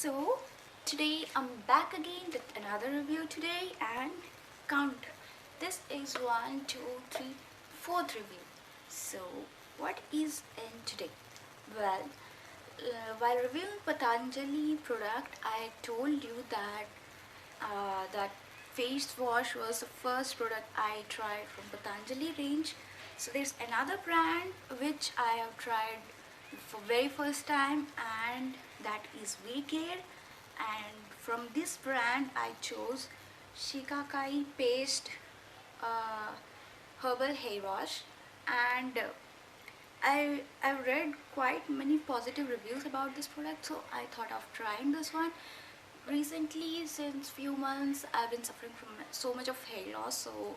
So today I'm back again with another review today, and count. This is one, two, three, fourth review. So what is in today? Well, while reviewing Patanjali product, I told you that that face wash was the first product I tried from Patanjali range. So there's another brand which I have tried for very first time, and that is VCare. And from this brand I chose Shikakai paste uh, herbal hair wash. And I've read quite many positive reviews about this product, so I thought of trying this one. Recently, since few months, I've been suffering from so much of hair loss, so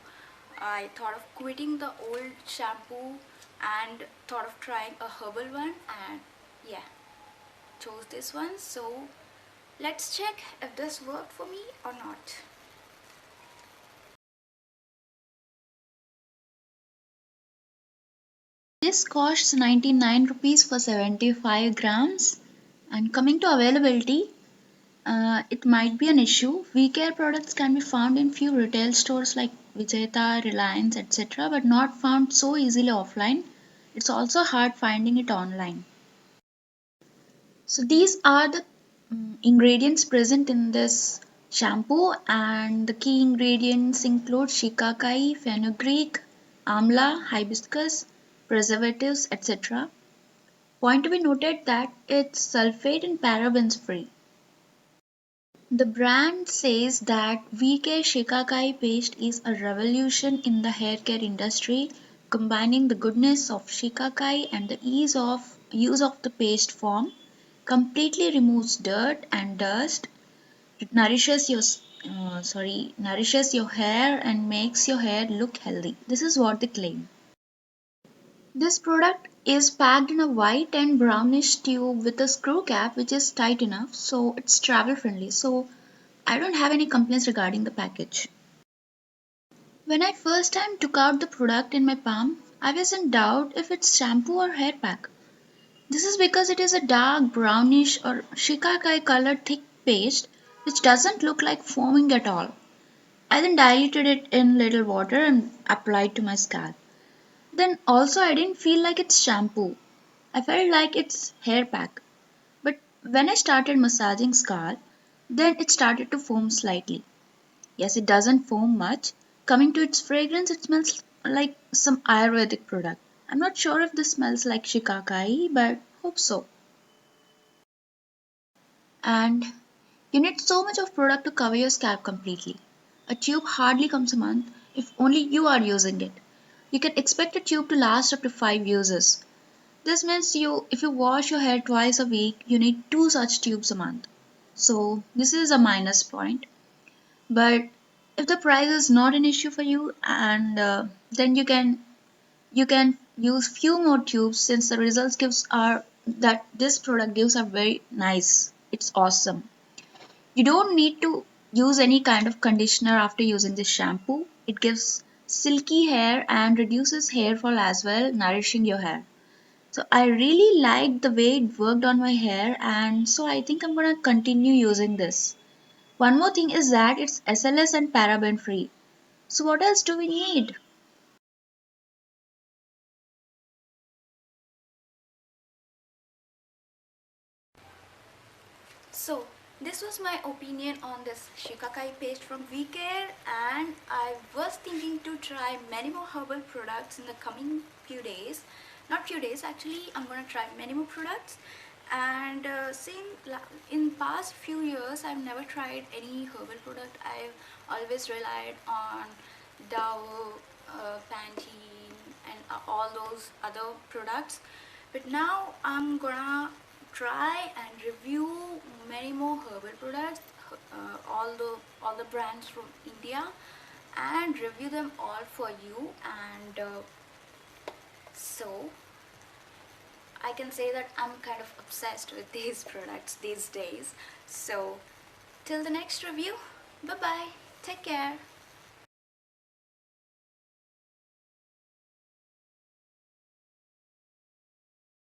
I thought of quitting the old shampoo and thought of trying a herbal one, and yeah, chose this one. So let's check if this worked for me or not. This costs 99 rupees for 75 grams. And coming to availability, it might be an issue. VCare products can be found in few retail stores like Vijayata, Reliance, etc., but not found so easily offline. It's also hard finding it online. So these are the ingredients present in this shampoo, and the key ingredients include shikakai, fenugreek, amla, hibiscus, preservatives, etc. Point to be noted that it's sulfate and parabens free. The brand says that VK Shikakai paste is a revolution in the hair care industry, combining the goodness of shikakai and the ease of use of the paste form. Completely removes dirt and dust. It nourishes your hair and makes your hair look healthy. This is what they claim. This product is packed in a white and brownish tube with a screw cap which is tight enough so it's travel friendly. So I don't have any complaints regarding the package. When I first time took out the product in my palm, I was in doubt if it's shampoo or hair pack. This is because it is a dark brownish or shikakai colored thick paste which doesn't look like foaming at all. I then diluted it in little water and applied to my scalp. Then also I didn't feel like it's shampoo. I felt like it's hair pack. But when I started massaging scalp, then it started to foam slightly. Yes, it doesn't foam much. Coming to its fragrance, it smells like some Ayurvedic product. I'm not sure if this smells like shikakai, but hope so. And you need so much of product to cover your scalp completely. A tube hardly comes a month if only you are using it. You can expect a tube to last up to 5 uses. This means if you wash your hair twice a week, you need 2 such tubes a month. So this is a minus point. But if the price is not an issue for you, and then you can use few more tubes since the results gives are that this product gives are very nice. It's awesome. You don't need to use any kind of conditioner after using this shampoo. It gives silky hair and reduces hair fall as well, nourishing your hair. So I really liked the way it worked on my hair, and so I think I'm gonna continue using this. One more thing is that it's SLS and paraben free. So what else do we need? So this was my opinion on this Shikakai paste from VCare, and I was thinking to try many more herbal products in the coming few days. Not few days, actually I'm gonna try many more products. And in past few years I've never tried any herbal product. I've always relied on Dove, Pantene, and all those other products. But now I'm gonna try and review many more herbal products, all the brands from India, and review them all for you. And so I can say that I'm kind of obsessed with these products these days. So till the next review, bye bye, take care.